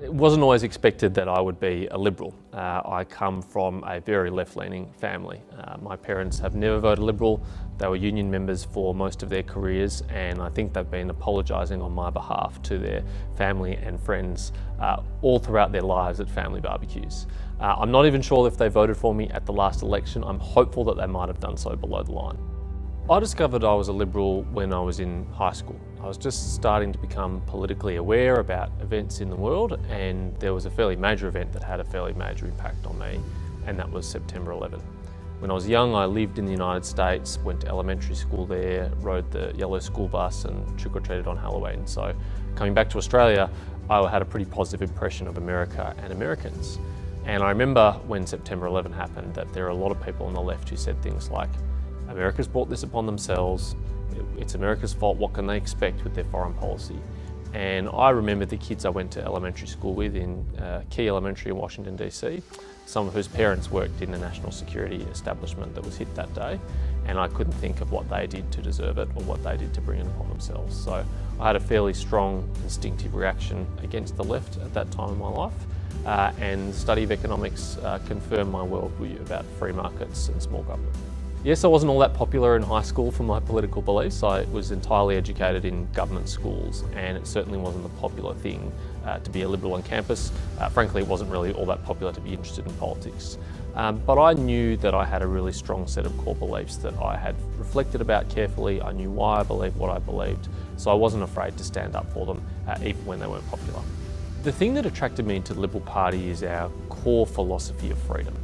It wasn't always expected that I would be a Liberal. I come from a very left-leaning family. My parents have never voted Liberal. They were union members for most of their careers, and I think they've been apologising on my behalf to their family and friends all throughout their lives at family barbecues. I'm not even sure if they voted for me at the last election. I'm hopeful that they might have done so below the line. I discovered I was a Liberal when I was in high school. I was just starting to become politically aware about events in the world, and there was a fairly major event that had a fairly major impact on me, and that was September 11. When I was young, I lived in the United States, went to elementary school there, rode the yellow school bus and trick-or-treated on Halloween. So coming back to Australia, I had a pretty positive impression of America and Americans. And I remember when September 11 happened that there are a lot of people on the left who said things like, America's brought this upon themselves, it's America's fault, what can they expect with their foreign policy? And I remember the kids I went to elementary school with in Key Elementary in Washington DC, some of whose parents worked in the national security establishment that was hit that day, and I couldn't think of what they did to deserve it or what they did to bring it upon themselves. So I had a fairly strong instinctive reaction against the left at that time in my life, and the study of economics confirmed my worldview about free markets and small government. Yes, I wasn't all that popular in high school for my political beliefs. I was entirely educated in government schools, and it certainly wasn't the popular thing to be a Liberal on campus. Frankly, it wasn't really all that popular to be interested in politics. But I knew that I had a really strong set of core beliefs that I had reflected about carefully. I knew why I believed what I believed, so I wasn't afraid to stand up for them, even when they weren't popular. The thing that attracted me to the Liberal Party is our core philosophy of freedom,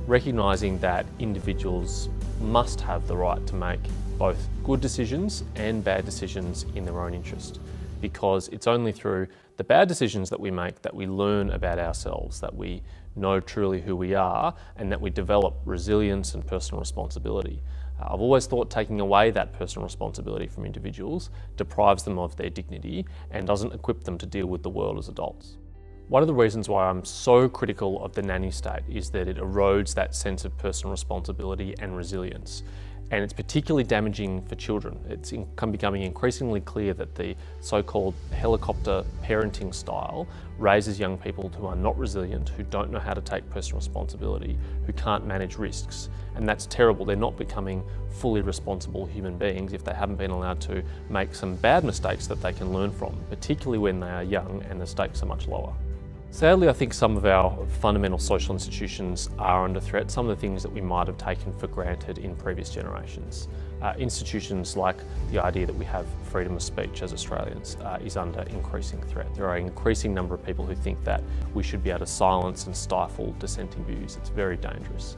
recognising that individuals must have the right to make both good decisions and bad decisions in their own interest, because it's only through the bad decisions that we make that we learn about ourselves, that we know truly who we are, and that we develop resilience and personal responsibility. I've always thought taking away that personal responsibility from individuals deprives them of their dignity and doesn't equip them to deal with the world as adults. One of the reasons why I'm so critical of the nanny state is that it erodes that sense of personal responsibility and resilience. And it's particularly damaging for children. It's becoming increasingly clear that the so-called helicopter parenting style raises young people who are not resilient, who don't know how to take personal responsibility, who can't manage risks. And that's terrible. They're not becoming fully responsible human beings if they haven't been allowed to make some bad mistakes that they can learn from, particularly when they are young and the stakes are much lower. Sadly, I think some of our fundamental social institutions are under threat, some of the things that we might have taken for granted in previous generations. Institutions like the idea that we have freedom of speech as Australians is under increasing threat. There are an increasing number of people who think that we should be able to silence and stifle dissenting views. It's very dangerous.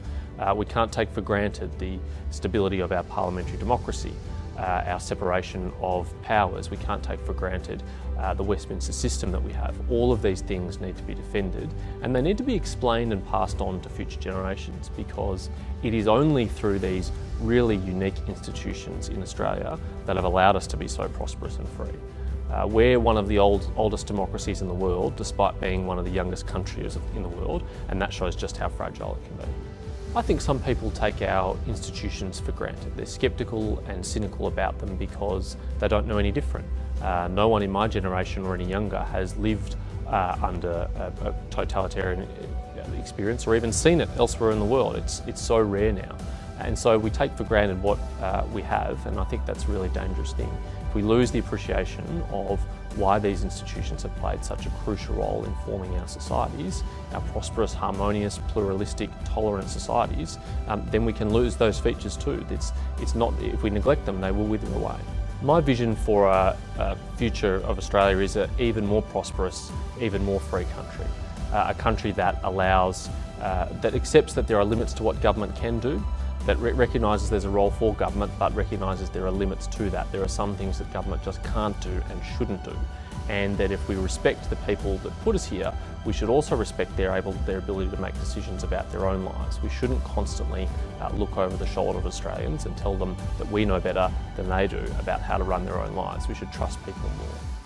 We can't take for granted the stability of our parliamentary democracy, our separation of powers. We can't take for granted the Westminster system that we have. All of these things need to be defended, and they need to be explained and passed on to future generations, because it is only through these really unique institutions in Australia that have allowed us to be so prosperous and free. We're one of the oldest democracies in the world, despite being one of the youngest countries in the world, and that shows just how fragile it can be. I think some people take our institutions for granted. They're sceptical and cynical about them because they don't know any different. No one in my generation or any younger has lived under a totalitarian experience or even seen it elsewhere in the world. It's so rare now. And so we take for granted what we have, and I think that's a really dangerous thing. If we lose the appreciation of why these institutions have played such a crucial role in forming our societies, our prosperous, harmonious, pluralistic, tolerant societies, then we can lose those features too. It's not, if we neglect them, they will wither away. My vision for a future of Australia is an even more prosperous, even more free country. A country that allows, that accepts that there are limits to what government can do, that recognises there's a role for government, but recognises there are limits to that. There are some things that government just can't do and shouldn't do. And that if we respect the people that put us here, we should also respect their ability to make decisions about their own lives. We shouldn't constantly look over the shoulder of Australians and tell them that we know better than they do about how to run their own lives. We should trust people more.